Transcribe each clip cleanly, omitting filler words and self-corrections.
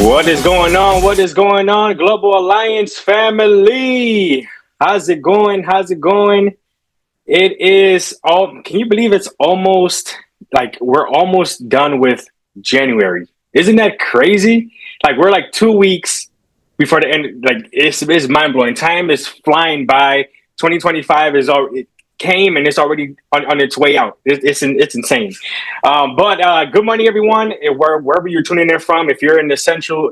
What is going on? What is going on, Global Alliance family? How's it going? How's it going? It is all. Can you believe it's almost like we're almost done with January? Isn't that crazy? Like we're like 2 weeks before the end. Like it's mind blowing. Time is flying by. 2025 is all. It came and it's already on its way out. It's insane. But good morning, everyone. Wherever you're tuning in from, if you're in the central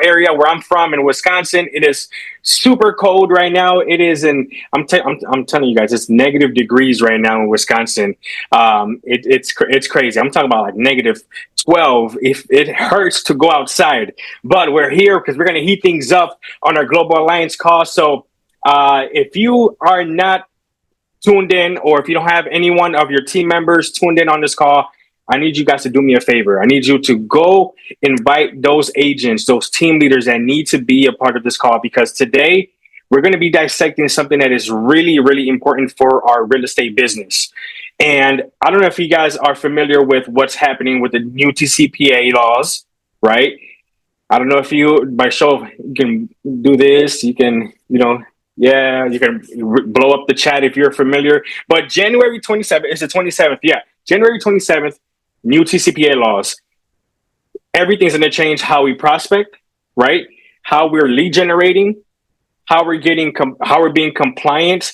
area where I'm from in Wisconsin, it is super cold right now. It is I'm telling you guys, it's negative degrees right now in Wisconsin. It's crazy. I'm talking about like negative 12. If it hurts to go outside, but we're here because we're going to heat things up on our Global Alliance call. So if you are not tuned in, or if you don't have any one of your team members tuned in on this call, I need you guys to do me a favor. I need you to go invite those agents, those team leaders that need to be a part of this call, because today we're going to be dissecting something that is really, really important for our real estate business. And I don't know if you guys are familiar with what's happening with the new TCPA laws, right? I don't know if you, by show, you can do this, you can, yeah, you can blow up the chat if you're familiar. But January 27th, it's the 27th. Yeah, January 27th, new TCPA laws. Everything's going to change how we prospect, right? How we're lead generating, how we're being compliant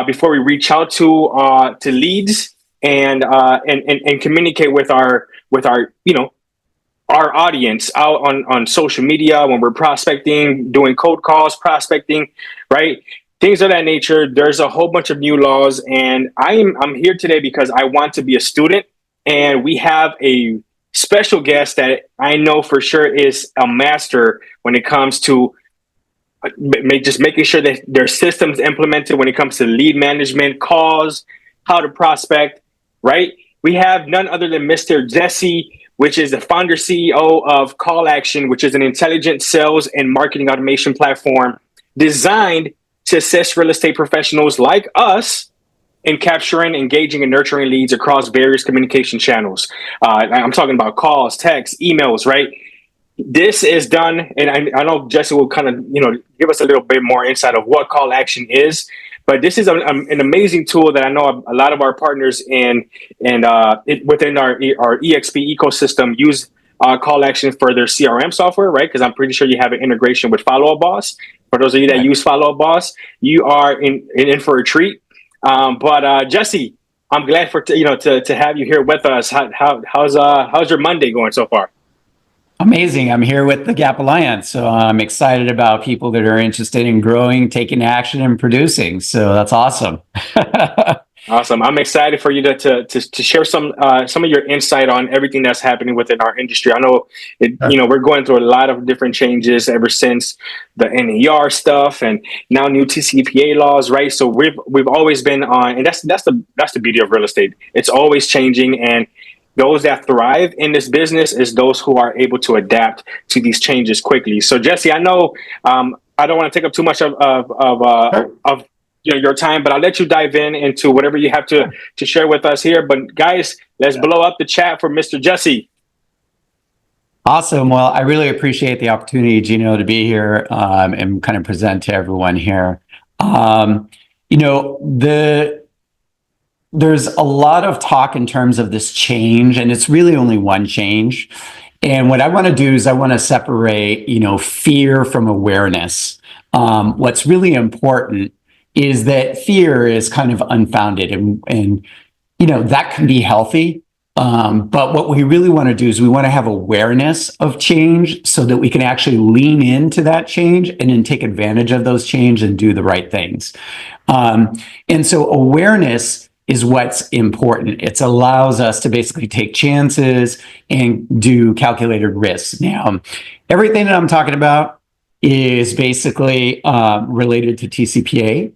before we reach out to leads and communicate with our our audience out on social media when we're prospecting, doing cold calls, prospecting, right? Things of that nature. There's a whole bunch of new laws, and I'm here today because I want to be a student, and we have a special guest that I know for sure is a master when it comes to just making sure that their systems implemented when it comes to lead management, calls, how to prospect, right? We have none other than Mr. Jessie, which is the founder CEO of Call Action, which is an intelligent sales and marketing automation platform designed to assist real estate professionals like us in capturing, engaging, and nurturing leads across various communication channels. I'm talking about calls, texts, emails, right? This is done, and I know Jesse will kind of, give us a little bit more insight of what Call Action is. But this is an amazing tool that I know a lot of our partners within our EXP ecosystem use Call Action for their CRM software, right? Because I'm pretty sure you have an integration with Follow Up Boss. For those of you that use Follow Up Boss, you are in for a treat. But Jesse, I'm glad to have you here with us. How's your Monday going so far? Amazing. I'm here with the Gap Alliance. So I'm excited about people that are interested in growing, taking action, and producing. So that's awesome. Awesome. I'm excited for you to share some of your insight on everything that's happening within our industry. I know we're going through a lot of different changes ever since the NER stuff and now new TCPA laws, right? So we've always been on, and that's the beauty of real estate. It's always changing, and those that thrive in this business is those who are able to adapt to these changes quickly. So Jesse, I know I don't want to take up too much of your time, but I'll let you dive into whatever you have to share with us here. But guys, let's blow up the chat for Mr. Jesse. Awesome. Well, I really appreciate the opportunity, Gino, to be here and kind of present to everyone here. There's a lot of talk in terms of this change, and it's really only one change. And what I want to do is I want to separate, fear from awareness. What's really important is that fear is kind of unfounded, and that can be healthy. But what we really want to do is we want to have awareness of change so that we can actually lean into that change and then take advantage of those change and do the right things. And so awareness is what's important. It allows us to basically take chances and do calculated risks. Now, everything that I'm talking about is basically related to TCPA.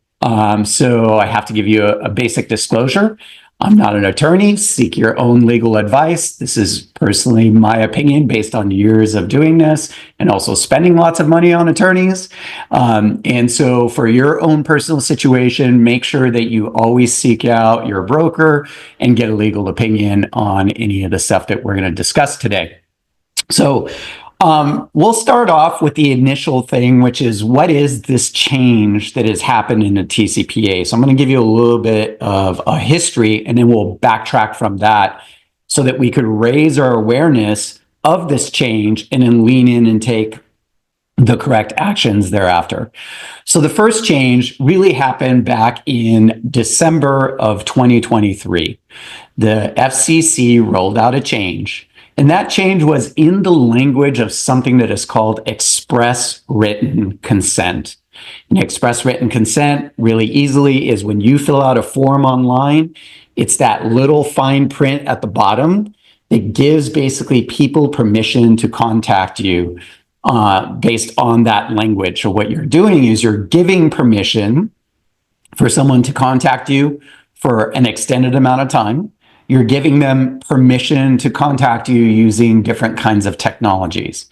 So I have to give you a basic disclosure. I'm not an attorney. Seek your own legal advice. This is personally my opinion based on years of doing this and also spending lots of money on attorneys. And so for your own personal situation, make sure that you always seek out your broker and get a legal opinion on any of the stuff that we're going to discuss today. So We'll start off with the initial thing, which is what is this change that has happened in the TCPA? So I'm going to give you a little bit of a history, and then we'll backtrack from that so that we could raise our awareness of this change and then lean in and take the correct actions thereafter. So the first change really happened back in December of 2023. The FCC rolled out a change, and that change was in the language of something that is called express written consent. And express written consent, really easily, is when you fill out a form online, it's that little fine print at the bottom that gives basically people permission to contact you based on that language. So what you're doing is you're giving permission for someone to contact you for an extended amount of time. You're giving them permission to contact you using different kinds of technologies.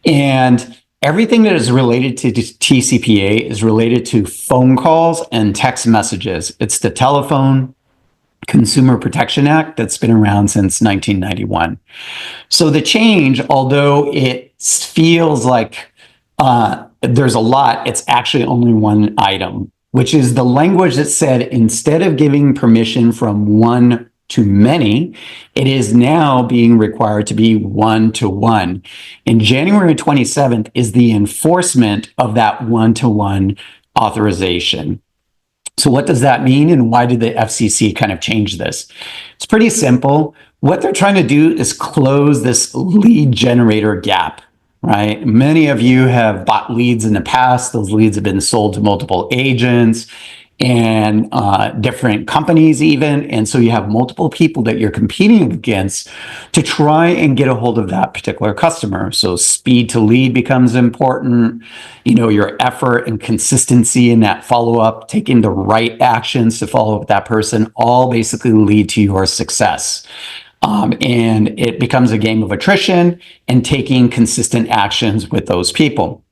And everything that is related to TCPA is related to phone calls and text messages. It's the Telephone Consumer Protection Act that's been around since 1991. So the change, although it feels like there's a lot, it's actually only one item, which is the language that said instead of giving permission from one to many, it is now being required to be one to one. And January 27th is the enforcement of that one-to-one authorization. So what does that mean, and why did the FCC kind of change this? It's pretty simple. What they're trying to do is close this lead generator gap, right? Many of you have bought leads in the past. Those leads have been sold to multiple agents and different companies even. And so you have multiple people that you're competing against to try and get a hold of that particular customer. So speed to lead becomes important. You know, your effort and consistency in that follow-up, taking the right actions to follow up with that person, all basically lead to your success. And it becomes a game of attrition and taking consistent actions with those people.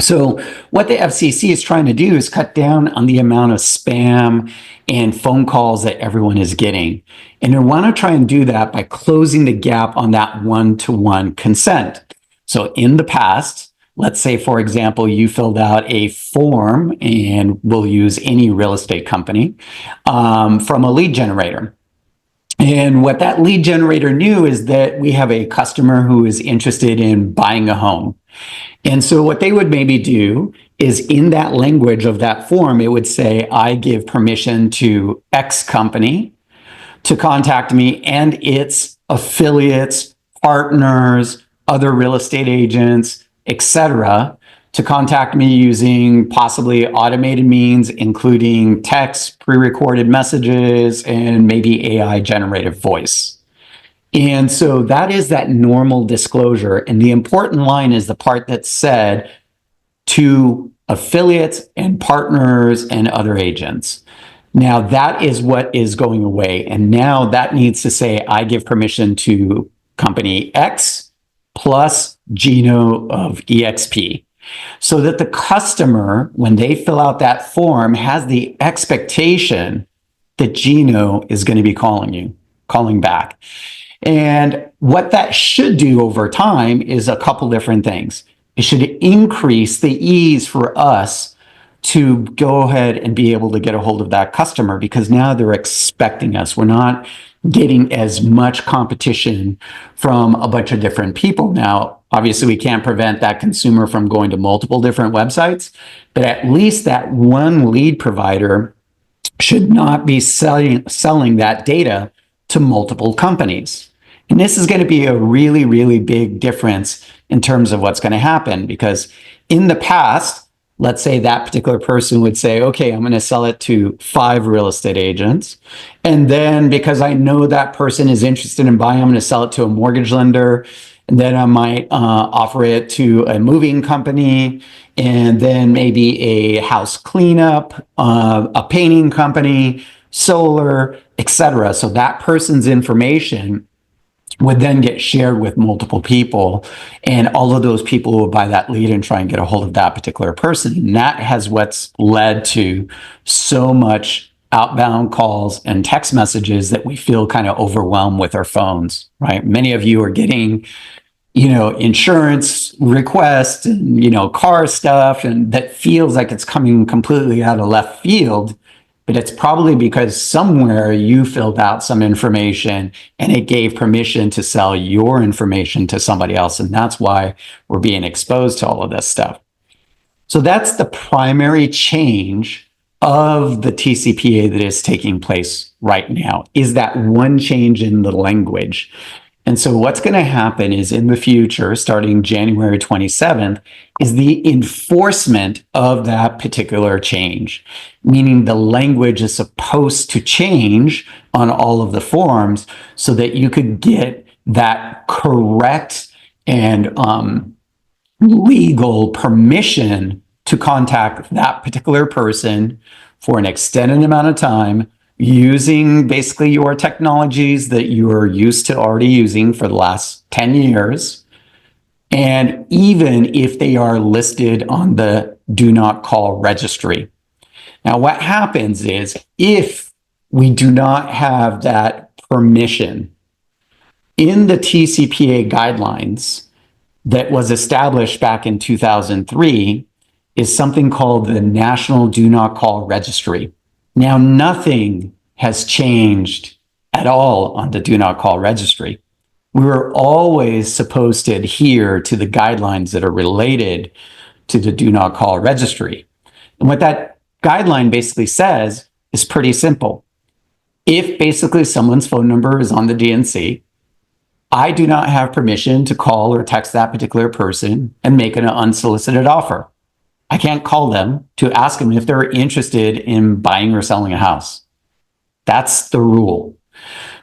So what the FCC is trying to do is cut down on the amount of spam and phone calls that everyone is getting. And they want to try and do that by closing the gap on that one-to-one consent. So in the past, let's say, for example, you filled out a form, and we'll use any real estate company, from a lead generator. And what that lead generator knew is that we have a customer who is interested in buying a home. And so what they would maybe do is in that language of that form, it would say, I give permission to X company to contact me and its affiliates, partners, other real estate agents, etc., to contact me using possibly automated means, including text, pre-recorded messages, and maybe AI generated voice. And so that is that normal disclosure. And the important line is the part that said to affiliates and partners and other agents. Now that is what is going away. And now that needs to say, I give permission to company X plus Gino of EXP. So that the customer, when they fill out that form, has the expectation that Gino is going to be calling back. And what that should do over time is a couple different things. It should increase the ease for us to go ahead and be able to get a hold of that customer, because now they're expecting us. We're not getting as much competition from a bunch of different people. Now, obviously, we can't prevent that consumer from going to multiple different websites, but at least that one lead provider should not be selling that data to multiple companies. And this is going to be a really, really big difference in terms of what's going to happen, because in the past, let's say that particular person would say, okay, I'm going to sell it to 5 real estate agents. And then because I know that person is interested in buying, I'm going to sell it to a mortgage lender. And then I might offer it to a moving company, and then maybe a house cleanup, a painting company, solar, etc. So that person's information would then get shared with multiple people, and all of those people will buy that lead and try and get a hold of that particular person. And that has what's led to so much outbound calls and text messages that we feel kind of overwhelmed with our phones, right? Many of you are getting insurance request and, car stuff, and that feels like it's coming completely out of left field. But it's probably because somewhere you filled out some information and it gave permission to sell your information to somebody else. And that's why we're being exposed to all of this stuff. So that's the primary change of the TCPA that is taking place right now, is that one change in the language. And so what's going to happen is in the future, starting January 27th, is the enforcement of that particular change, meaning the language is supposed to change on all of the forms so that you could get that correct and legal permission to contact that particular person for an extended amount of time using basically your technologies that you're used to already using for the last 10 years. And even if they are listed on the do not call registry. Now, what happens is if we do not have that permission in the TCPA guidelines that was established back in 2003, is something called the National Do Not Call Registry. Now, nothing has changed at all on the Do Not Call Registry. We were always supposed to adhere to the guidelines that are related to the Do Not Call Registry. And what that guideline basically says is pretty simple. If basically someone's phone number is on the DNC, I do not have permission to call or text that particular person and make an unsolicited offer. I can't call them to ask them if they're interested in buying or selling a house. That's the rule.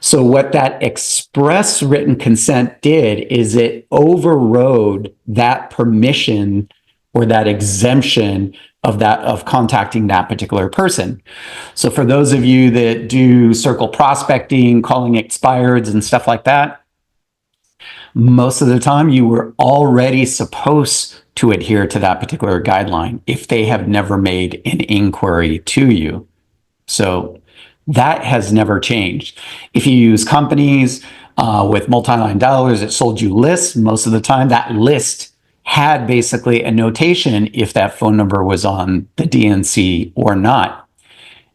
So what that express written consent did is it overrode that permission or that exemption of contacting that particular person. So for those of you that do circle prospecting, calling expireds and stuff like that, most of the time you were already supposed to adhere to that particular guideline if they have never made an inquiry to you. So that has never changed. If you use companies with multi-line dialers that sold you lists, most of the time that list had basically a notation if that phone number was on the DNC or not.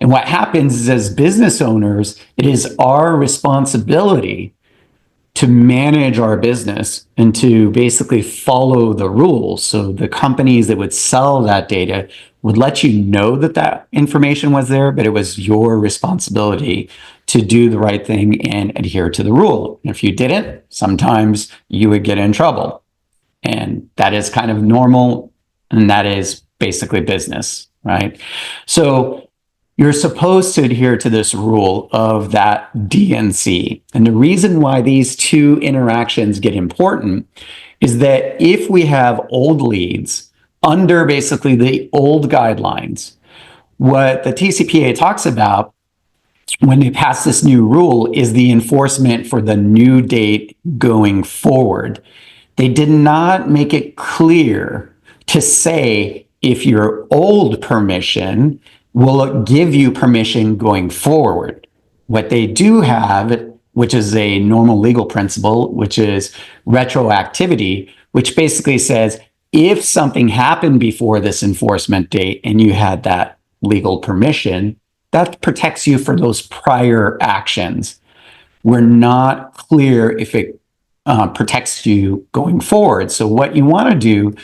And what happens is, as business owners, it is our responsibility to manage our business and to basically follow the rules. So the companies that would sell that data would let you know that that information was there, but it was your responsibility to do the right thing and adhere to the rule. And if you didn't, sometimes you would get in trouble. And that is kind of normal, and that is basically business, right? So you're supposed to adhere to this rule of that DNC. And the reason why these two interactions get important is that if we have old leads under basically the old guidelines, what the TCPA talks about when they pass this new rule is the enforcement for the new date going forward. They did not make it clear to say if your old permission will give you permission going forward. What they do have, which is a normal legal principle, which is retroactivity, which basically says if something happened before this enforcement date and you had that legal permission, that protects you for those prior actions. We're not clear if it protects you going forward. So what you want to do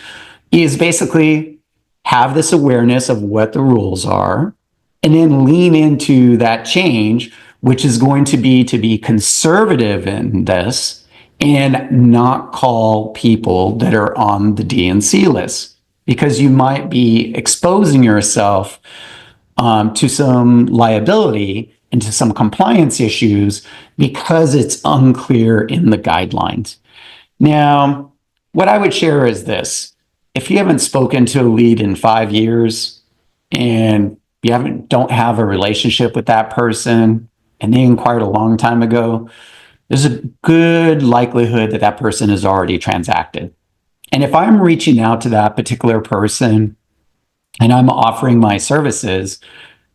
is basically have this awareness of what the rules are, and then lean into that change, which is going to be conservative in this and not call people that are on the DNC list, because you might be exposing yourself to some liability and to some compliance issues because it's unclear in the guidelines. Now, what I would share is this. If you haven't spoken to a lead in 5 years and you don't have a relationship with that person and they inquired a long time ago, there's a good likelihood that that person is already transacted. And if I'm reaching out to that particular person and I'm offering my services,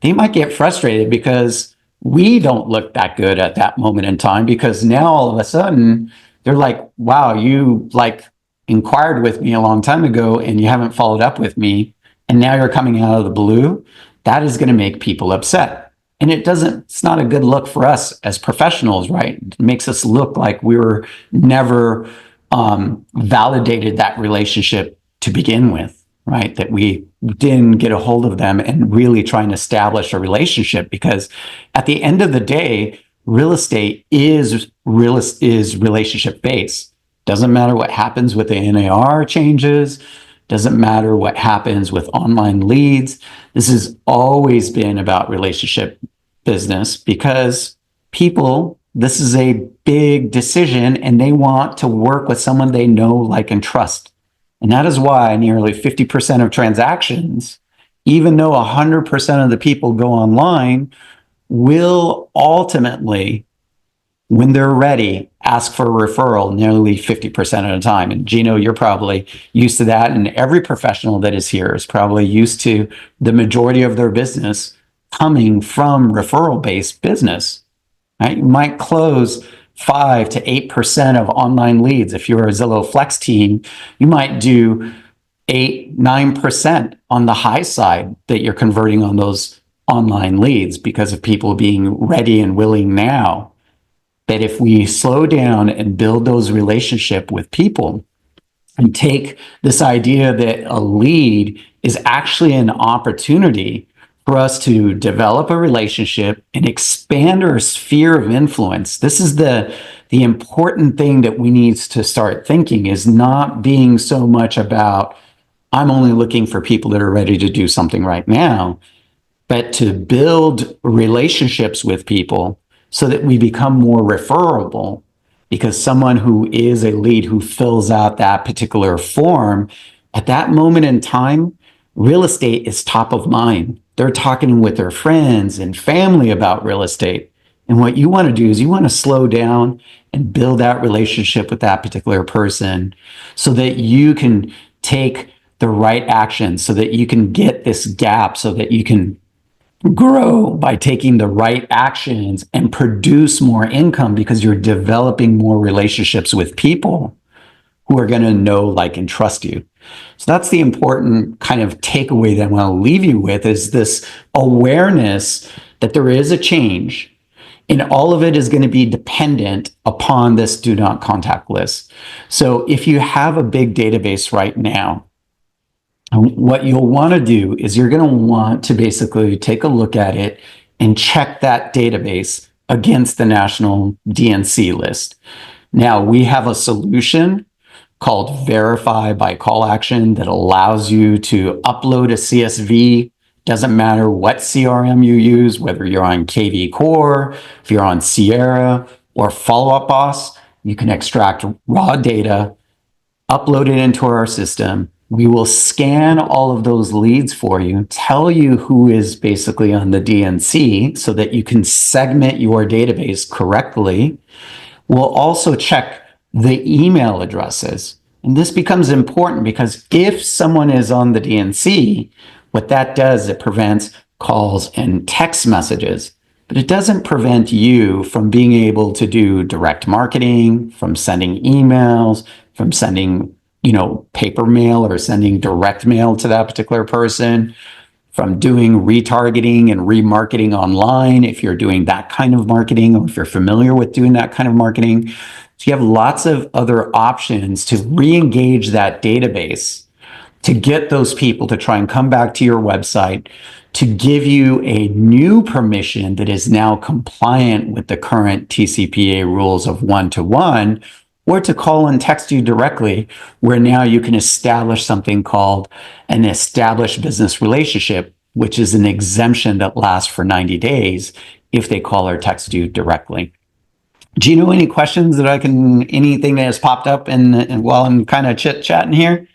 they might get frustrated because we don't look that good at that moment in time, because now all of a sudden they're like, wow, you like inquired with me a long time ago and you haven't followed up with me. And now you're coming out of the blue. That is going to make people upset. And it's not a good look for us as professionals, right? It makes us look like we were never validated that relationship to begin with, right? That we didn't get a hold of them and really try and establish a relationship, because at the end of the day, real estate is relationship based. Doesn't matter what happens with the NAR changes, doesn't matter what happens with online leads. This has always been about relationship business, because people, this is a big decision and they want to work with someone they know, like, and trust. And that is why nearly 50% of transactions, even though 100% of the people go online, will ultimately, when they're ready, ask for a referral nearly 50% of the time. And Gino, you're probably used to that. And every professional that is here is probably used to the majority of their business coming from referral-based business. Right? You might close 5 to 8% of online leads. If you're a Zillow Flex team, you might do 8, 9% on the high side that you're converting on those online leads because of people being ready and willing now. That if we slow down and build those relationships with people and take this idea that a lead is actually an opportunity for us to develop a relationship and expand our sphere of influence. This is the important thing that we need to start thinking, is not being so much about, I'm only looking for people that are ready to do something right now, but to build relationships with people so that we become more referable. Because someone who is a lead who fills out that particular form, at that moment in time, real estate is top of mind. They're talking with their friends and family about real estate. And what you want to do is you want to slow down and build that relationship with that particular person so that you can take the right action, so that you can get this gap, so that you can grow by taking the right actions and produce more income, because you're developing more relationships with people who are going to know, like, and trust you. So that's the important kind of takeaway that I want to leave you with, is this awareness that there is a change, and all of it is going to be dependent upon this do not contact list. So if you have a big database right now, what you'll want to do is you're going to want to basically take a look at it and check that database against the national DNC list. Now, we have a solution called Verify by Call Action that allows you to upload a CSV. Doesn't matter what CRM you use, whether you're on KV Core, if you're on Sierra or Follow Up Boss, you can extract raw data, upload it into our system. We will scan all of those leads for you, tell you who is basically on the DNC so that you can segment your database correctly. We'll also check the email addresses. And this becomes important because if someone is on the DNC, what that does, it prevents calls and text messages. But it doesn't prevent you from being able to do direct marketing, from sending emails, from sending, paper mail or sending direct mail to that particular person, from doing retargeting and remarketing online, if you're doing that kind of marketing, or if you're familiar with doing that kind of marketing. So you have lots of other options to re-engage that database, to get those people to try and come back to your website, to give you a new permission that is now compliant with the current TCPA rules of one-to-one, or to call and text you directly, where now you can establish something called an established business relationship, which is an exemption that lasts for 90 days if they call or text you directly. Do you know any questions anything that has popped up and while I'm kind of chit-chatting here?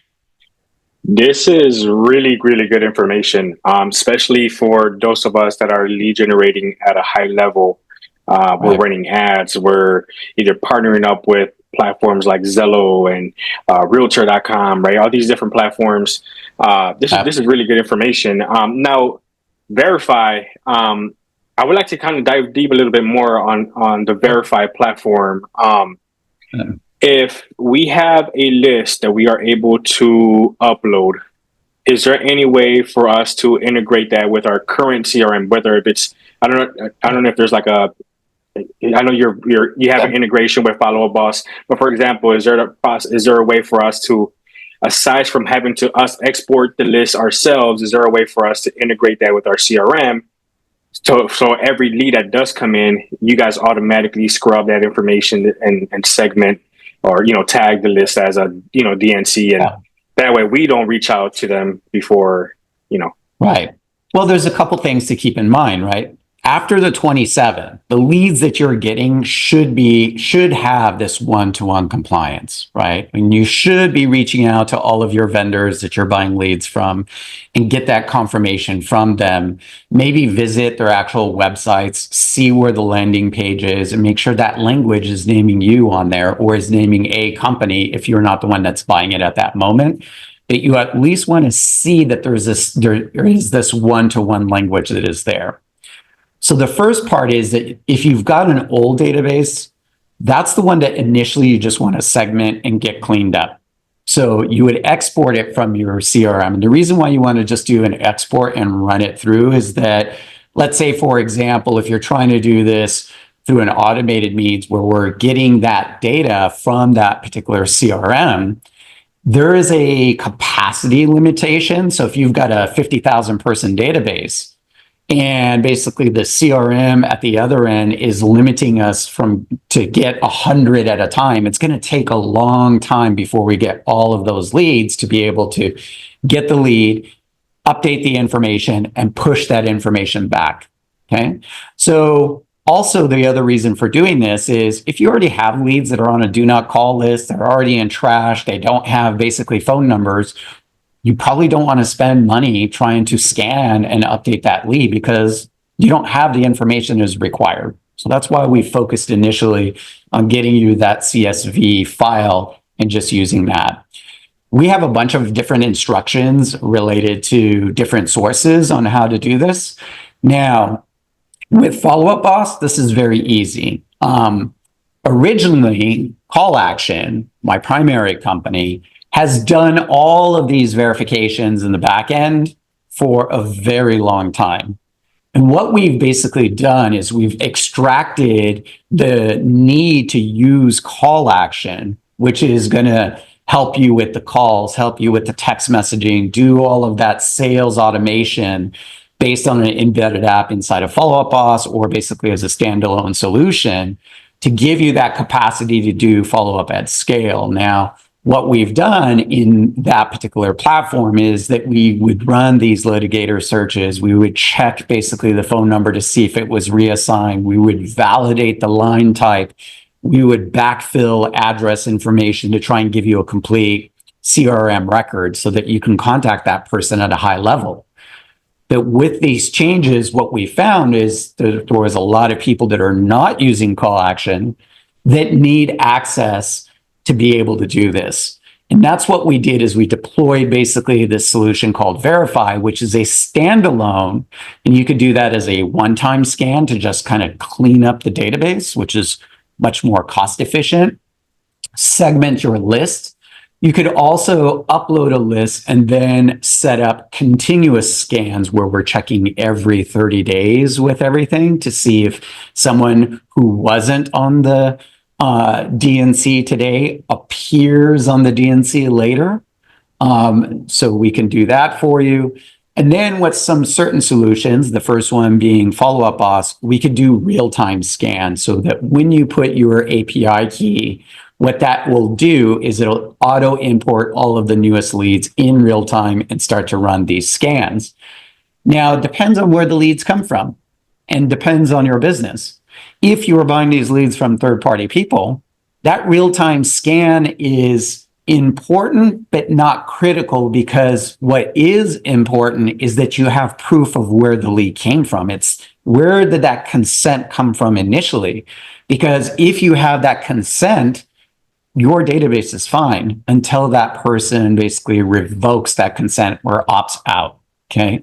This is really, really good information, especially for those of us that are lead generating at a high level. We're Right. running ads. We're either partnering up with platforms like Zillow and Realtor.com, right? All these different platforms. This is really good information. Now, Verify. I would like to kind of dive deep a little bit more on the Verify platform. If we have a list that we are able to upload, is there any way for us to integrate that with our current CRM? Whether if it's, I don't know if there's like a, I know you have an integration with Follow Up Boss, but for example, is there a way for us to, aside from having to us export the list ourselves, is there a way for us to integrate that with our CRM? So every lead that does come in, you guys automatically scrub that information and segment, or tag the list as a DNC, and Yeah. that way we don't reach out to them before you know. Right. Well, there's a couple things to keep in mind, right? After the 27, the leads that you're getting should have this one-to-one compliance, right? And you should be reaching out to all of your vendors that you're buying leads from and get that confirmation from them. Maybe visit their actual websites, see where the landing page is, and make sure that language is naming you on there or is naming a company if you're not the one that's buying it at that moment. That you at least want to see that there is this one-to-one language that is there. So the first part is that if you've got an old database, that's the one that initially you just want to segment and get cleaned up. So you would export it from your CRM. And the reason why you want to just do an export and run it through is that, let's say, for example, if you're trying to do this through an automated means where we're getting that data from that particular CRM, there is a capacity limitation. So if you've got a 50,000 person database and basically the CRM at the other end is limiting us to get 100 at a time, it's going to take a long time before we get all of those leads to be able to get the lead, update the information, and push that information back. Okay. So also, the other reason for doing this is if you already have leads that are on a do not call list, they're already in trash, they don't have basically phone numbers, you probably don't want to spend money trying to scan and update that lead because you don't have the information as required. So that's why we focused initially on getting you that CSV file and just using that. We have a bunch of different instructions related to different sources on how to do this. Now, with Follow Up Boss, this is very easy. Originally, Call Action, my primary company, has done all of these verifications in the back end for a very long time. And what we've basically done is we've extracted the need to use Call Action, which is going to help you with the calls, help you with the text messaging, do all of that sales automation based on an embedded app inside of Follow Up Boss or basically as a standalone solution to give you that capacity to do follow-up at scale. Now, what we've done in that particular platform is that we would run these litigator searches. We would check basically the phone number to see if it was reassigned. We would validate the line type. We would backfill address information to try and give you a complete CRM record so that you can contact that person at a high level. But with these changes, what we found is that there was a lot of people that are not using Call Action that need access to be able to do this. And that's what we did is we deployed basically this solution called Verify, which is a standalone. And you could do that as a one-time scan to just kind of clean up the database, which is much more cost efficient. Segment your list. You could also upload a list and then set up continuous scans where we're checking every 30 days with everything to see if someone who wasn't on the DNC today appears on the DNC later. So we can do that for you. And then with some certain solutions, the first one being Follow Up Boss, we could do real-time scans so that when you put your API key, what that will do is it'll auto import all of the newest leads in real time and start to run these scans. Now, it depends on where the leads come from and depends on your business. If you are buying these leads from third-party people, that real-time scan is important, but not critical, because what is important is that you have proof of where the lead came from. It's where did that consent come from initially? Because if you have that consent, your database is fine until that person basically revokes that consent or opts out, okay?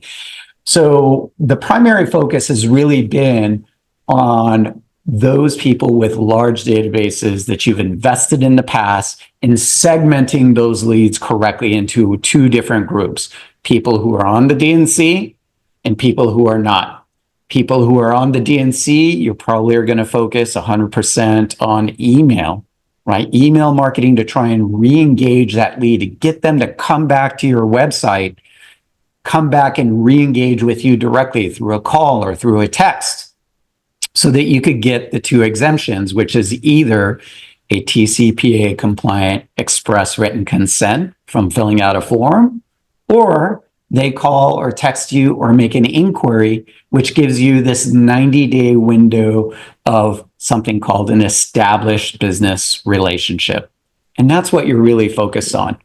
So the primary focus has really been on those people with large databases that you've invested in the past and segmenting those leads correctly into two different groups: people who are on the DNC and people who are not. People who are on the DNC, you probably are going to focus 100% on email, right? Email marketing to try and re-engage that lead, to get them to come back to your website, come back and re-engage with you directly through a call or through a text, so that you could get the two exemptions, which is either a TCPA compliant express written consent from filling out a form, or they call or text you or make an inquiry, which gives you this 90-day window of something called an established business relationship. And that's what you're really focused on.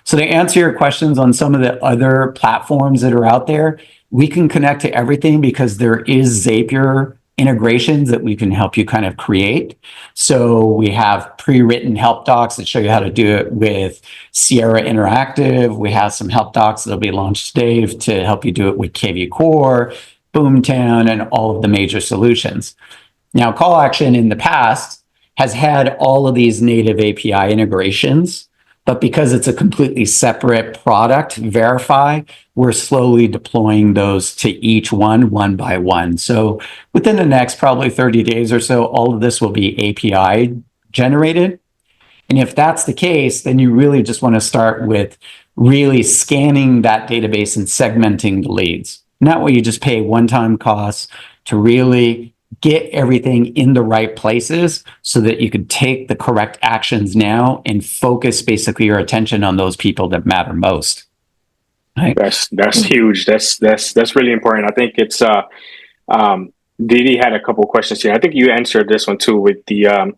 So to answer your questions on some of the other platforms that are out there, we can connect to everything because there is Zapier integrations that we can help you kind of create. So we have pre-written help docs that show you how to do it with Sierra Interactive. We have some help docs that'll be launched today to help you do it with KV Core, Boomtown, and all of the major solutions. Now, Call Action in the past has had all of these native API integrations, but because it's a completely separate product, Verify, we're slowly deploying those to each one by one. So within the next probably 30 days or so, all of this will be API generated. And if that's the case, then you really just want to start with really scanning that database and segmenting the leads. And that way you just pay one-time costs to really get everything in the right places so that you can take the correct actions now and focus basically your attention on those people that matter most. Right? That's huge. That's really important. I think it's Didi had a couple of questions here. I think you answered this one too with the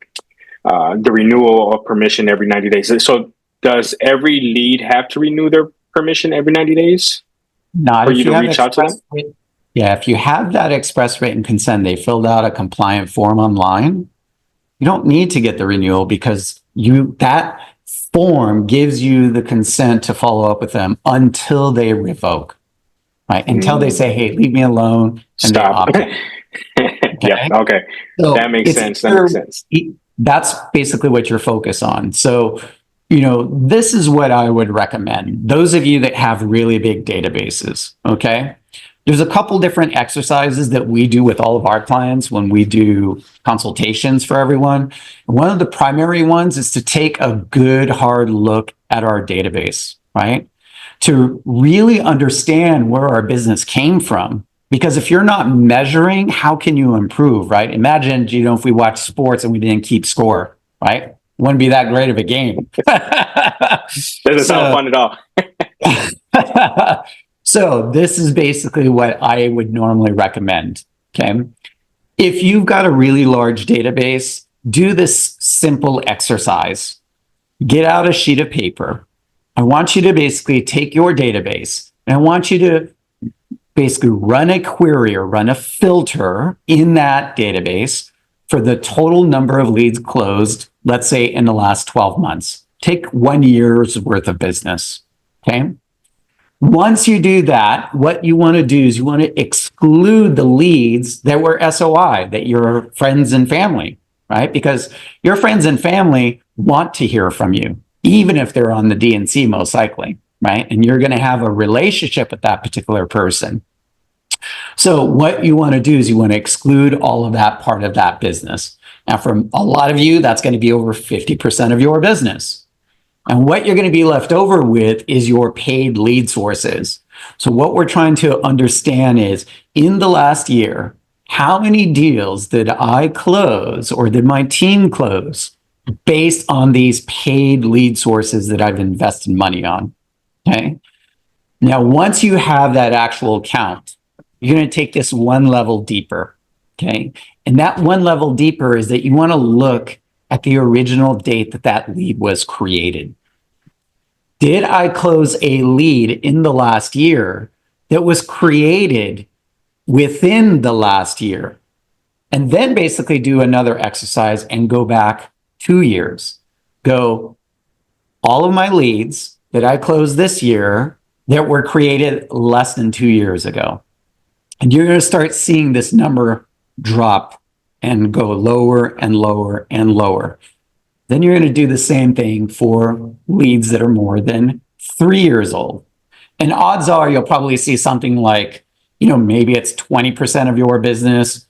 renewal of permission every 90 days. So does every lead have to renew their permission every 90 days Not for if you to you have reach out to them? Yeah, if you have that express written consent, they filled out a compliant form online, you don't need to get the renewal because that form gives you the consent to follow up with them until they revoke, right? Until they say, hey, leave me alone, and they Stop. opt out. Yeah. Okay? Okay. So That makes sense. That makes sense. That's basically what you're focused on. So, this is what I would recommend. Those of you that have really big databases, okay? There's a couple different exercises that we do with all of our clients when we do consultations for everyone. One of the primary ones is to take a good hard look at our database, right? To really understand where our business came from. Because if you're not measuring, how can you improve, right? Imagine, if we watched sports and we didn't keep score, right? Wouldn't be that great of a game. Doesn't sound fun at all. So this is basically what I would normally recommend, okay? If you've got a really large database, do this simple exercise. Get out a sheet of paper. I want you to basically take your database, and I want you to basically run a query or run a filter in that database for the total number of leads closed, let's say in the last 12 months. Take 1 year's worth of business, okay? Once you do that, what you want to do is you want to exclude the leads that were SOI, that your friends and family, right? Because your friends and family want to hear from you, even if they're on the DNC, most likely, right? And you're going to have a relationship with that particular person. So what you want to do is you want to exclude all of that part of that business. Now, for a lot of you, that's going to be over 50% of your business. And what you're going to be left over with is your paid lead sources. So what we're trying to understand is, in the last year, how many deals did I close or did my team close based on these paid lead sources that I've invested money on? Okay. Now, once you have that actual count, you're going to take this one level deeper. Okay. And that one level deeper is that you want to look at the original date that that lead was created. Did I close a lead in the last year that was created within the last year? And then basically do another exercise and go back 2 years. Go, all of my leads that I closed this year that were created less than 2 years ago. And you're going to start seeing this number drop and go lower and lower and lower. Then you're going to do the same thing for leads that are more than 3 years old. And odds are you'll probably see something like, maybe it's 20% of your business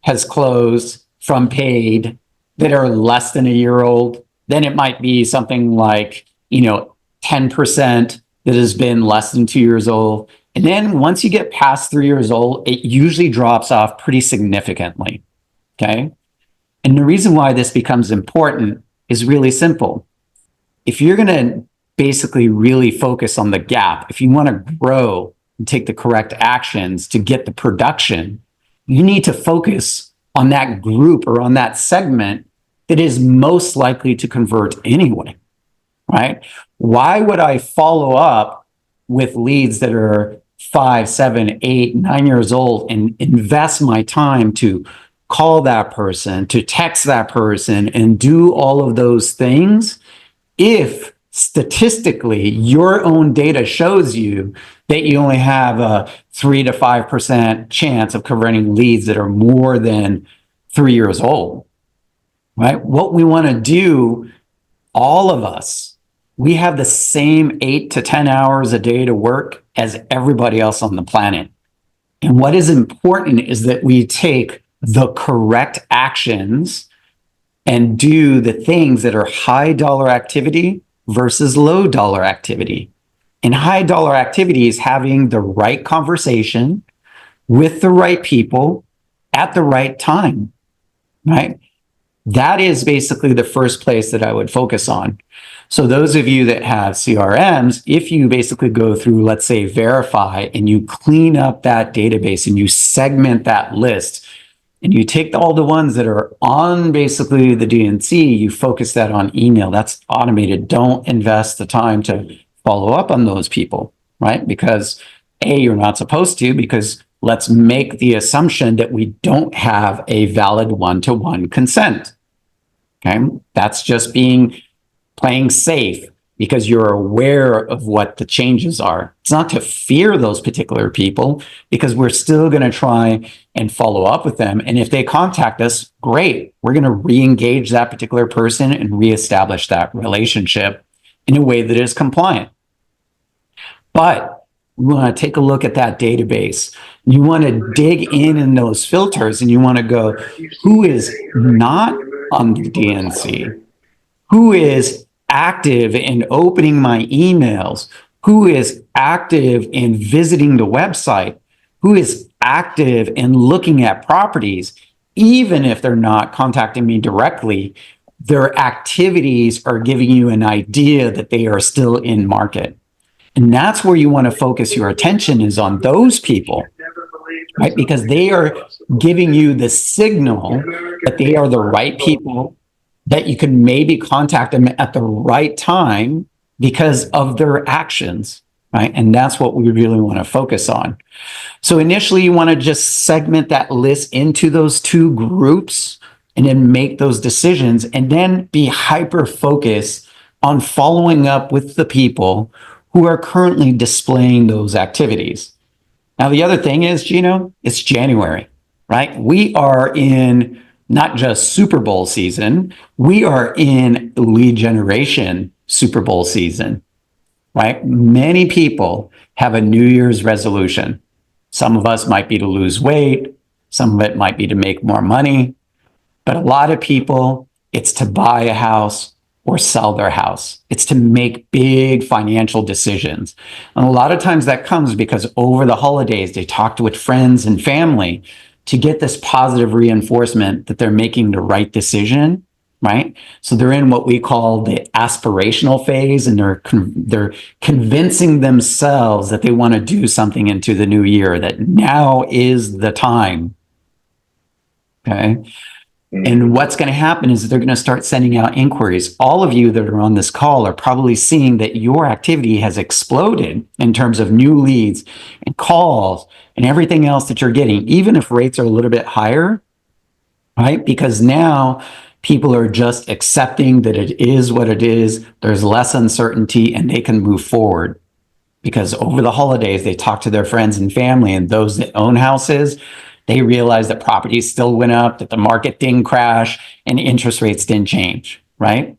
has closed from paid that are less than a year old. Then it might be something like, 10% that has been less than 2 years old. And then once you get past 3 years old, it usually drops off pretty significantly. Okay. And the reason why this becomes important is really simple. If you're going to basically really focus on the gap, if you want to grow and take the correct actions to get the production, you need to focus on that group or on that segment that is most likely to convert anyway, right? Why would I follow up with leads that are 5, 7, 8, 9 years old and invest my time to call that person, to text that person, and do all of those things if statistically your own data shows you that you only have a 3 to 5% chance of converting leads that are more than 3 years old, right? What we want to do, all of us, we have the same 8 to 10 hours a day to work as everybody else on the planet. And what is important is that we take the correct actions and do the things that are high dollar activity versus low dollar activity. And high dollar activity is having the right conversation with the right people at the right time, right? That is basically the first place that I would focus on. So those of you that have CRMs, if you basically go through, let's say, Verify, and you clean up that database and you segment that list, and you take all the ones that are on basically the DNC, you focus that on email. That's automated. Don't invest the time to follow up on those people, right? Because A, you're not supposed to, because let's make the assumption that we don't have a valid one-to-one consent. Okay, that's just playing safe because you're aware of what the changes are. It's not to fear those particular people, because we're still going to try and follow up with them. And if they contact us, great. We're going to re-engage that particular person and reestablish that relationship in a way that is compliant. But we want to take a look at that database. You want to dig in those filters, and you want to go, who is not on the DNC? Who is active in opening my emails? Who is active in visiting the website? Who is active in looking at properties? Even if they're not contacting me directly, their activities are giving you an idea that they are still in market. And that's where you want to focus your attention, is on those people, right? Because they are giving you the signal that they are the right people, that you can maybe contact them at the right time because of their actions, right? And that's what we really want to focus on. So initially, you want to just segment that list into those two groups and then make those decisions, and then be hyper-focused on following up with the people who are currently displaying those activities. Now, the other thing is, it's January, right? We are in not just Super Bowl season, we are in lead generation Super Bowl season, right? Many people have a New Year's resolution. Some of us might be to lose weight, some of it might be to make more money, but a lot of people, it's to buy a house or sell their house. It's to make big financial decisions. And a lot of times that comes because over the holidays, they talked with friends and family to get this positive reinforcement that they're making the right decision, right? So they're in what we call the aspirational phase, and they're convincing themselves that they want to do something into the new year, that now is the time, okay? And what's going to happen is they're going to start sending out inquiries. All of you that are on this call are probably seeing that your activity has exploded in terms of new leads and calls and everything else that you're getting, even if rates are a little bit higher, right? Because now people are just accepting that it is what it is. There's less uncertainty and they can move forward. Because over the holidays, they talk to their friends and family, and those that own houses, They realized that properties still went up, that the market didn't crash, and interest rates didn't change, right?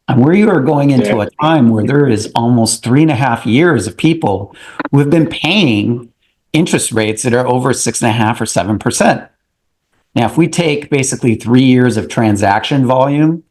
And we are going Yeah. into a time where there is almost 3.5 years of people who have been paying interest rates that are over 6.5 or 7%. Now, if we take basically 3 years of transaction volume,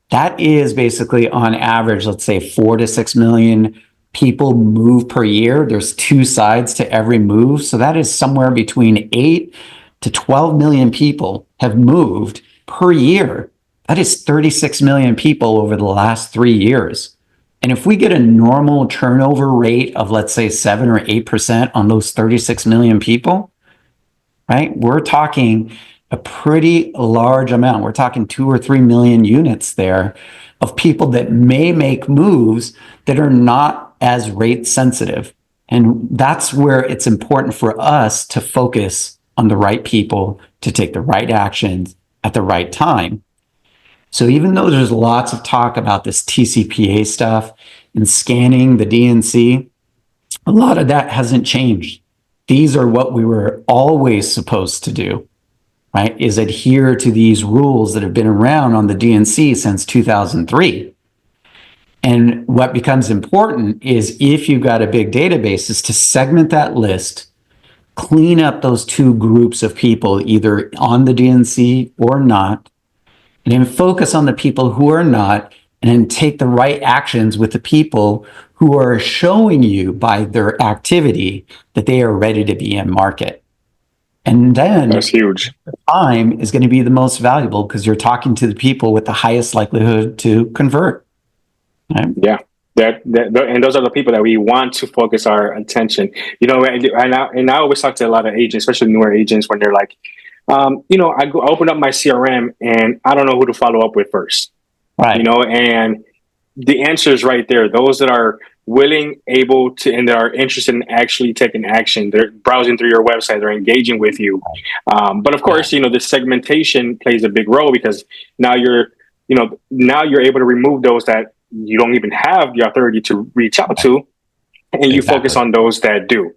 that is basically on average, let's say 4 to 6 million people move per year. There's two sides to every move. So that is somewhere between 8 to 12 million people have moved per year. That is 36 million people over the last 3 years. And if we get a normal turnover rate of, let's say, 7 or 8% on those 36 million people, right, we're talking a pretty large amount. We're talking 2 or 3 million units there of people that may make moves that are not as rate sensitive. And that's where it's important for us to focus on the right people to take the right actions at the right time. So even though there's lots of talk about this TCPA stuff and scanning the DNC, a lot of that hasn't changed. These are what we were always supposed to do, right? Is adhere to these rules that have been around on the DNC since 2003. And what becomes important is, if you've got a big database, is to segment that list, clean up those two groups of people, either on the DNC or not, and then focus on the people who are not, and then take the right actions with the people who are showing you by their activity that they are ready to be in market. And then That's huge. time is going to be the most valuable, because you're talking to the people with the highest likelihood to convert. Right? Yeah. And those are the people that we want to focus our attention. And I always talk to a lot of agents, especially newer agents, when they're like, I open up my CRM and I don't know who to follow up with first. Right. And the answer is right there. Those that are willing, able to, and that are interested in actually taking action, they're browsing through your website, they're engaging with you. But of course, the segmentation plays a big role, because now you're able to remove those that you don't even have the authority to reach out to, and you focus on those that do.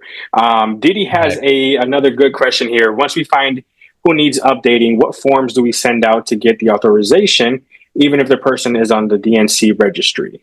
Diddy has another good question here. Once we find who needs updating, what forms do we send out to get the authorization, even if the person is on the DNC registry?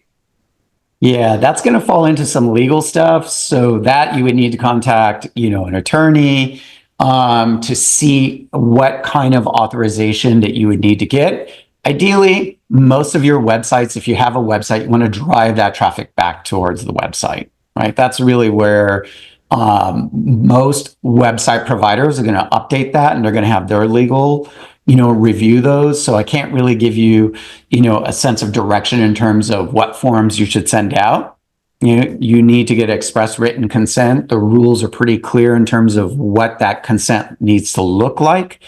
Yeah, that's going to fall into some legal stuff. So that you would need to contact, an attorney to see what kind of authorization that you would need to get. Ideally, most of your websites, if you have a website, you want to drive that traffic back towards the website, right? That's really where most website providers are going to update that, and they're going to have their legal, review those. So I can't really give you, a sense of direction in terms of what forms you should send out. You need to get express written consent. The rules are pretty clear in terms of what that consent needs to look like.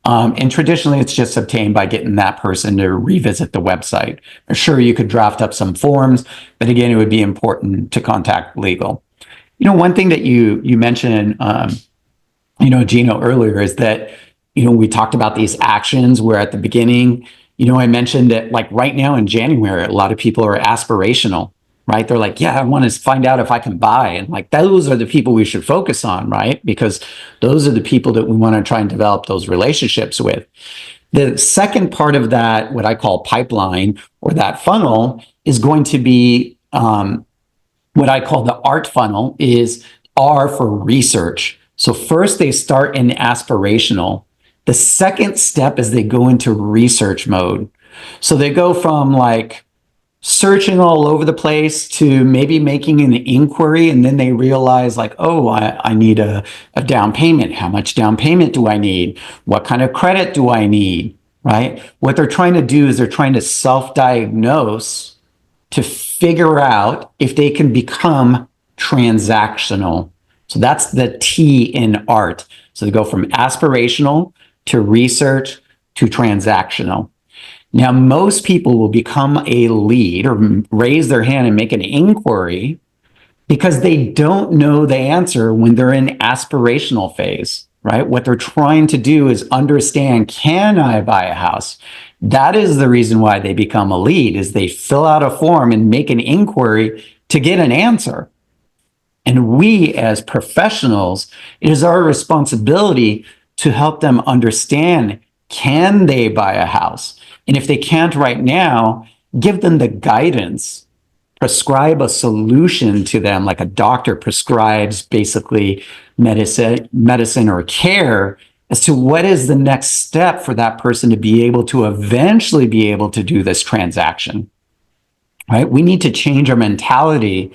And traditionally, it's just obtained by getting that person to revisit the website. Sure, you could draft up some forms, but again, it would be important to contact legal. One thing that you mentioned, Gino, earlier, is that, we talked about these actions where at the beginning, I mentioned that, like, right now in January, a lot of people are aspirational, right? They're like, yeah, I want to find out if I can buy. And like, those are the people we should focus on, right? Because those are the people that we want to try and develop those relationships with. The second part of that, what I call pipeline, or that funnel, is going to be what I call the art funnel, is R for research. So first they start in aspirational. The second step is they go into research mode. So they go from like searching all over the place to maybe making an inquiry, and then they realize, like, oh, I need a down payment. How much down payment do I need? What kind of credit do I need? Right? What they're trying to do is they're trying to self-diagnose to figure out if they can become transactional. So that's the T in art. So they go from aspirational to research to transactional. Now, most people will become a lead or raise their hand and make an inquiry because they don't know the answer when they're in aspirational phase, right? What they're trying to do is understand, can I buy a house? That is the reason why they become a lead, is they fill out a form and make an inquiry to get an answer. And we as professionals, it is our responsibility to help them understand, can they buy a house? And if they can't right now, give them the guidance, prescribe a solution to them, like a doctor prescribes basically medicine or care, as to what is the next step for that person to be able to eventually be able to do this transaction. Right? We need to change our mentality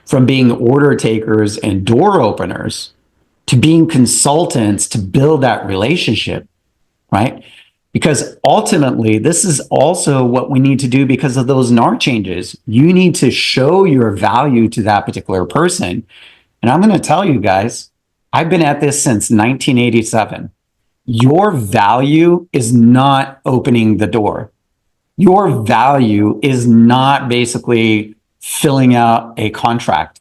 from being order takers and door openers to being consultants to build that relationship, right? Because ultimately, this is also what we need to do because of those NAR changes. You need to show your value to that particular person. And I'm going to tell you guys, I've been at this since 1987. Your value is not opening the door. Your value is not basically filling out a contract.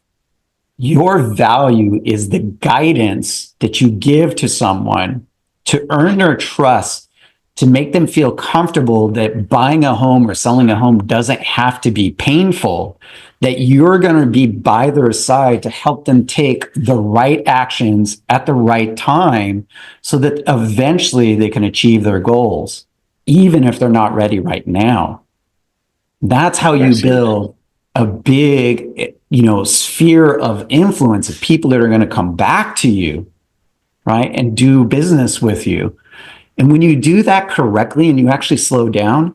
Your value is the guidance that you give to someone to earn their trust, to make them feel comfortable that buying a home or selling a home doesn't have to be painful, that you're going to be by their side to help them take the right actions at the right time so that eventually they can achieve their goals, even if they're not ready right now. That's how you That's huge. build a big, sphere of influence of people that are going to come back to you, right, and do business with you. And when you do that correctly and you actually slow down,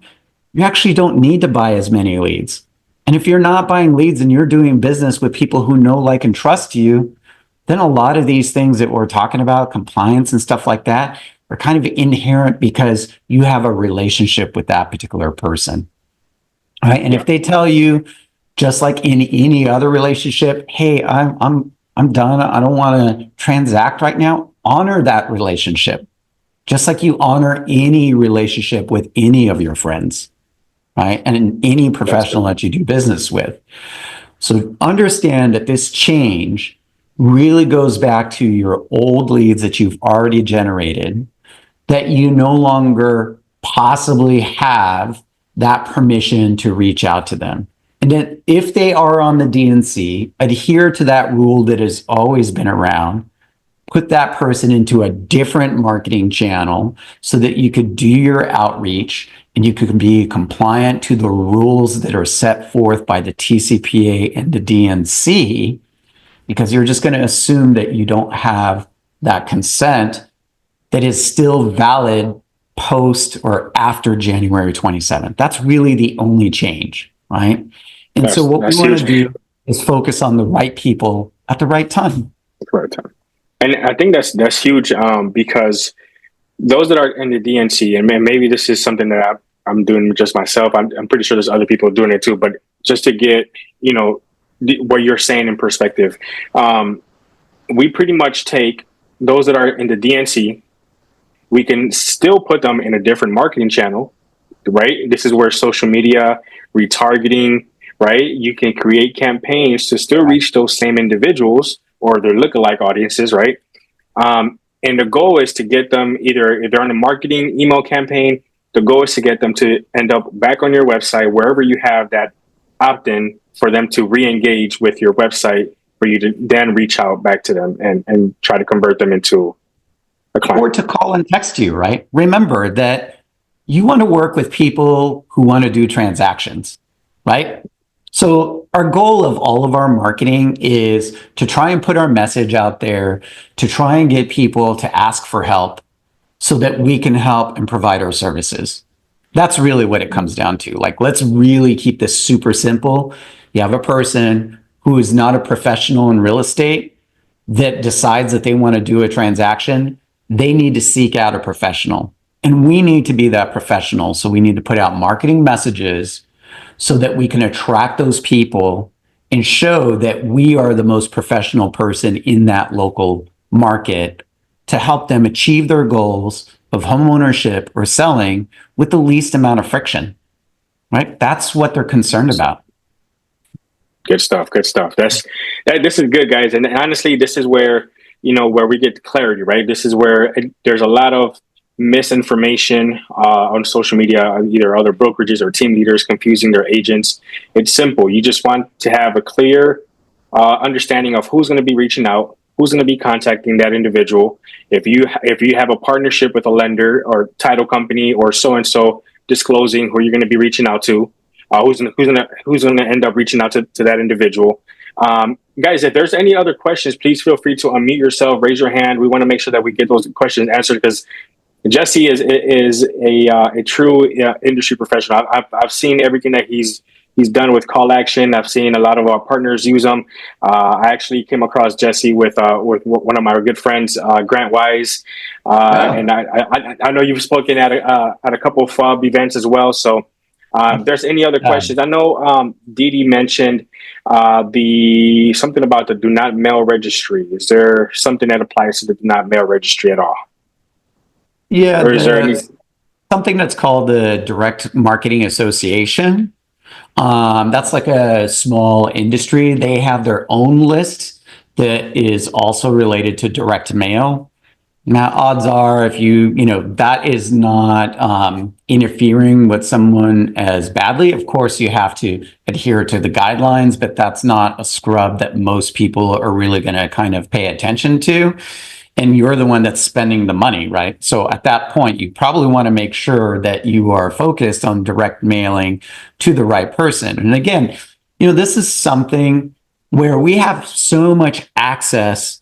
you actually don't need to buy as many leads. And if you're not buying leads and you're doing business with people who know, like, and trust you, then a lot of these things that we're talking about, compliance and stuff like that, are kind of inherent because you have a relationship with that particular person. Right. And Yeah. if they tell you, just like in any other relationship, hey, I'm done. I don't want to transact right now. Honor that relationship, just like you honor any relationship with any of your friends, right? And any That's good. professional that you do business with. So understand that this change really goes back to your old leads that you've already generated, that you no longer possibly have that permission to reach out to them. And then if they are on the DNC, adhere to that rule that has always been around. Put that person into a different marketing channel so that you could do your outreach and you could be compliant to the rules that are set forth by the TCPA and the DNC, because you're just going to assume that you don't have that consent that is still valid post or after January 27th. That's really the only change, right? And so what we That's want to huge. do is focus on the right people at the right time. Right time. And I think that's huge because those that are in the DNC, and maybe this is something that I'm doing just myself. I'm pretty sure there's other people doing it too. But just to get what you're saying in perspective, we pretty much take those that are in the DNC. We can still put them in a different marketing channel, right? This is where social media, retargeting, right? You can create campaigns to still reach those same individuals or their lookalike audiences, right? And the goal is to get them either, if they're on a marketing email campaign, the goal is to get them to end up back on your website, wherever you have that opt-in, for them to re-engage with your website, for you to then reach out back to them and try to convert them into a client. Or to call and text you, right? Remember that you want to work with people who want to do transactions, right? So our goal of all of our marketing is to try and put our message out there, to try and get people to ask for help so that we can help and provide our services. That's really what it comes down to. Like, let's really keep this super simple. You have a person who is not a professional in real estate that decides that they want to do a transaction. They need to seek out a professional. And we need to be that professional. So we need to put out marketing messages so that we can attract those people and show that we are the most professional person in that local market to help them achieve their goals of homeownership or selling with the least amount of friction, right? That's what they're concerned about. Good stuff. Good stuff. This is good, guys. And honestly, this is where, where we get clarity, right? This is where there's a lot of misinformation on social media, either other brokerages or team leaders confusing their agents. It's simple. You just want to have a clear understanding of who's going to be reaching out, who's going to be contacting that individual. If you have a partnership with a lender or title company or so and so, disclosing who you're going to be reaching out to, who's gonna end up reaching out to that individual. Guys, if there's any other questions, please feel free to unmute yourself, raise your hand. We want to make sure that we get those questions answered because Jesse is a true industry professional. I've seen everything that he's done with Call Action. I've seen a lot of our partners use them. I actually came across Jesse with one of my good friends, Grant Wise, and I know you've spoken at a couple of FUB events as well. So if there's any other questions, I know Didi mentioned the something about the do not mail registry. Is there something that applies to the do not mail registry at all? Yeah, Or is there any? something that's called the Direct Marketing Association. That's like a small industry. They have their own list that is also related to direct mail. Now, odds are, if that is not interfering with someone as badly. Of course, you have to adhere to the guidelines, but that's not a scrub that most people are really going to kind of pay attention to. And you're the one that's spending the money, right? So at that point, you probably want to make sure that you are focused on direct mailing to the right person. And again, this is something where we have so much access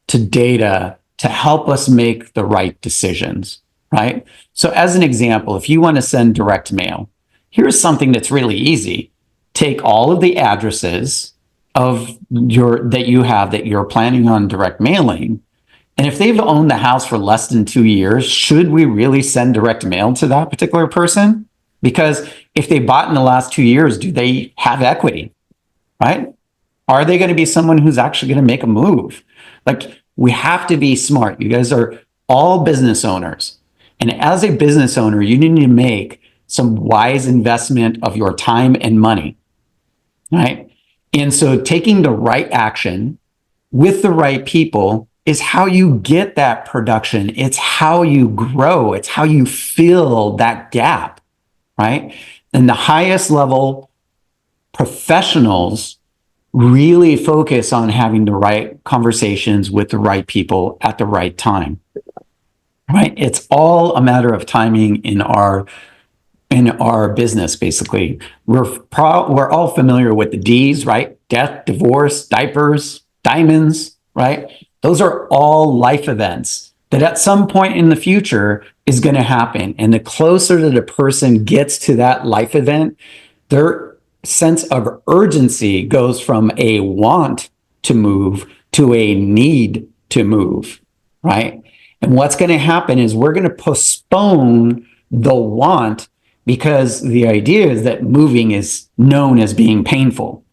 to data to help us make the right decisions, right? So as an example, if you want to send direct mail, here's something that's really easy. Take all of the addresses that you're planning on direct mailing. And if they've owned the house for less than 2 years, should we really send direct mail to that particular person? Because if they bought in the last 2 years, do they have equity, right? Are they going to be someone who's actually going to make a move? Like, we have to be smart. You guys are all business owners. And as a business owner, you need to make some wise investment of your time and money, right? And so taking the right action with the right people is how you get that production. It's how you grow. It's how you fill that gap, right? And the highest level professionals really focus on having the right conversations with the right people at the right time, right? It's all a matter of timing in our business. Basically, we're all familiar with the D's, right? Death, divorce, diapers, diamonds, right? Those are all life events that at some point in the future is going to happen. And the closer that a person gets to that life event, their sense of urgency goes from a want to move to a need to move, right? And what's going to happen is we're going to postpone the want because the idea is that moving is known as being painful,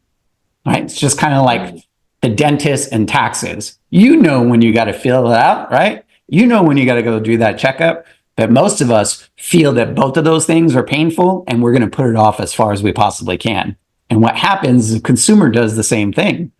right? It's just kind of like the dentist and taxes. When you got to fill it out, right? When you got to go do that checkup. But most of us feel that both of those things are painful and we're going to put it off as far as we possibly can. And what happens is the consumer does the same thing.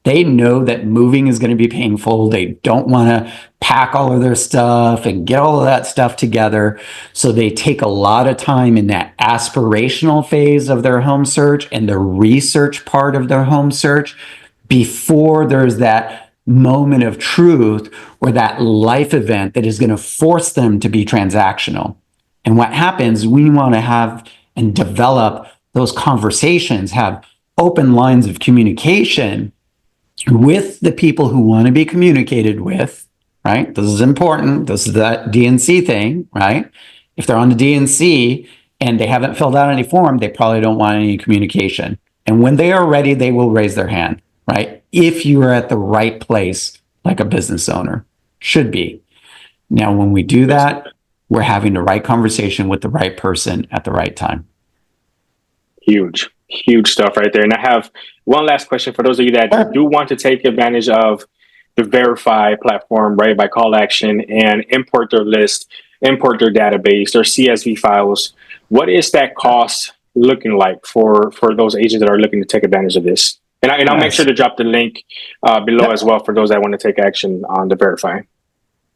They know that moving is going to be painful. They don't want to pack all of their stuff and get all of that stuff together. So they take a lot of time in that aspirational phase of their home search and the research part of their home search before there's that moment of truth or that life event that is going to force them to be transactional. And what happens, we want to have and develop those conversations, have open lines of communication with the people who want to be communicated with, right? This is important. This is that DNC thing, right? If they're on the DNC and they haven't filled out any form, they probably don't want any communication. And when they are ready, they will raise their hand, right? If you are at the right place, like a business owner should be. Now, when we do that, we're having the right conversation with the right person at the right time. Huge stuff right there. And I have one last question for those of you that do want to take advantage of the Verify platform, right, by Call Action and import their list, import their database, their CSV files. What is that cost looking like for those agents that are looking to take advantage of this? And I'll make sure to drop the link below as well for those that want to take action on the Verify.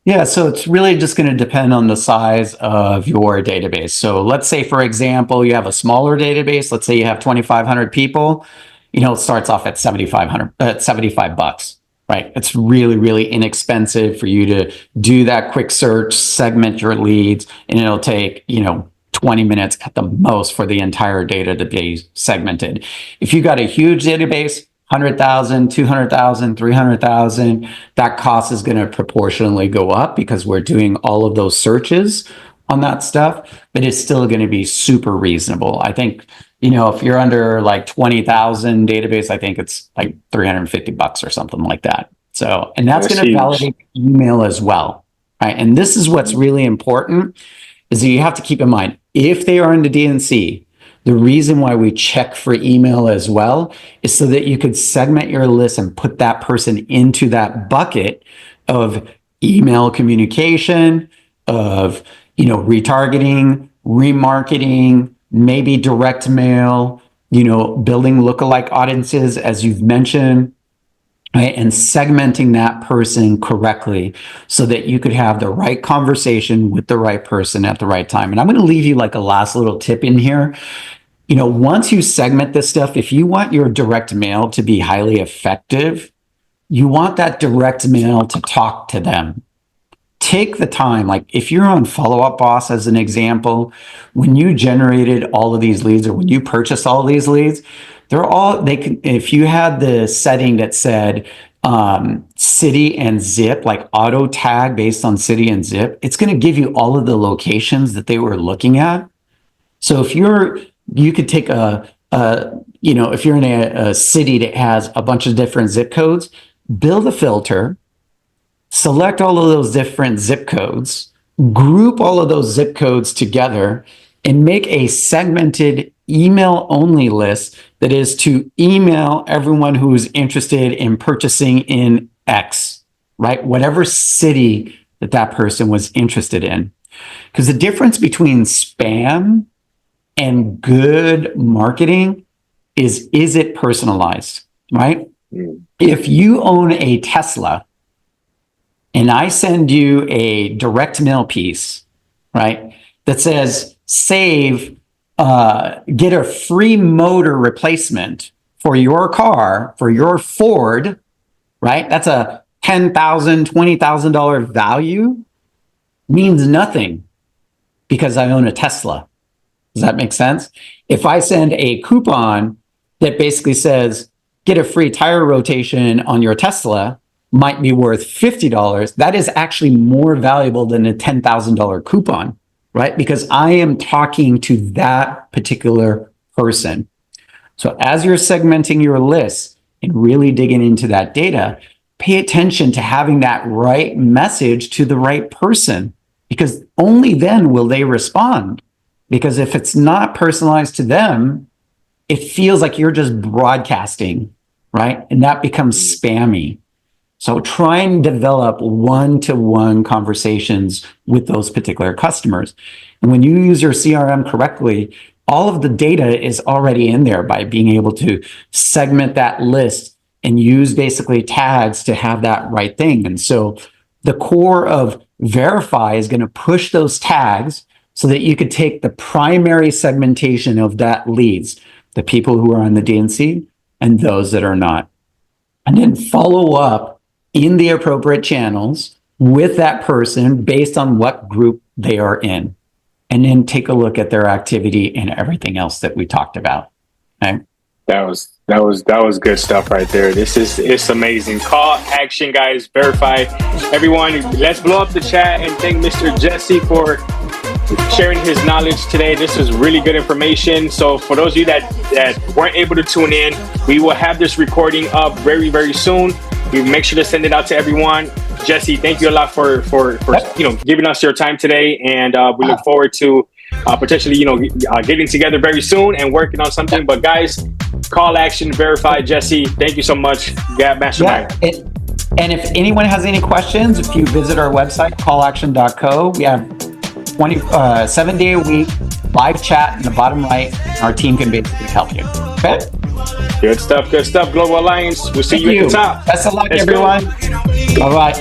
Yeah, so it's really just going to depend on the size of your database. So let's say, for example, you have a smaller database. Let's say you have 2,500 people. It starts off at $75, right? right? It's really, really inexpensive for you to do that quick search, segment your leads, and it'll take, 20 minutes at the most for the entire data to be segmented. If you got a huge database, 100,000, 200,000, 300,000, that cost is going to proportionally go up because we're doing all of those searches on that stuff, but it's still going to be super reasonable. I think, if you're under like 20,000 database, I think it's like $350 or something like that. So, and that's going to validate email as well, right? And this is what's really important is that you have to keep in mind, if they are in the DNC, the reason why we check for email as well is so that you could segment your list and put that person into that bucket of email communication, of, retargeting, remarketing, maybe direct mail, building lookalike audiences, as you've mentioned, right? And segmenting that person correctly so that you could have the right conversation with the right person at the right time. And I'm going to leave you like a last little tip in here. Once you segment this stuff, if you want your direct mail to be highly effective, you want that direct mail to talk to them. Take the time. Like if you're on Follow Up Boss, as an example, when you generated all of these leads or when you purchased all of these leads, if you had the setting that said city and zip, like auto tag based on city and zip, it's going to give you all of the locations that they were looking at. So if you could take if you're in a city that has a bunch of different zip codes, build a filter, select all of those different zip codes, group all of those zip codes together, and make a segmented email only list that is to email everyone who is interested in purchasing in X, right? Whatever city that person was interested in. Because the difference between spam and good marketing is it personalized, right? If you own a Tesla and I send you a direct mail piece, right, that says get a free motor replacement for your car, for your Ford, right? That's a $10,000, $20,000 value, means nothing because I own a Tesla. Does that make sense? If I send a coupon that basically says, get a free tire rotation on your Tesla, might be worth $50, that is actually more valuable than a $10,000 coupon, right? Because I am talking to that particular person. So as you're segmenting your list and really digging into that data, pay attention to having that right message to the right person, because only then will they respond. Because if it's not personalized to them, it feels like you're just broadcasting, right? And that becomes spammy. So try and develop one-to-one conversations with those particular customers. And when you use your CRM correctly, all of the data is already in there by being able to segment that list and use basically tags to have that right thing. And so the core of Verify is going to push those tags so that you could take the primary segmentation of that leads, the people who are on the DNC and those that are not, and then follow up in the appropriate channels with that person based on what group they are in, and then take a look at their activity and everything else that we talked about. Okay? That was good stuff right there. It's amazing. Call action, guys. Verify. Everyone, let's blow up the chat and thank Mr. Jessie for sharing his knowledge today. This was really good information. So for those of you that weren't able to tune in, we will have this recording up very, very soon. We make sure to send it out to everyone. Jessie, thank you a lot for giving us your time today, and we look forward to potentially getting together very soon and working on something. But guys, call action, Verify. Jessie, thank you so much. Gap Mastermind. Yeah, and if anyone has any questions, if you visit our website, callaction.co, we have 7-day a week live chat in the bottom right. Our team can basically help you. Okay. Good stuff. Global Alliance. We'll see you at the top. Best of luck, everyone. All right.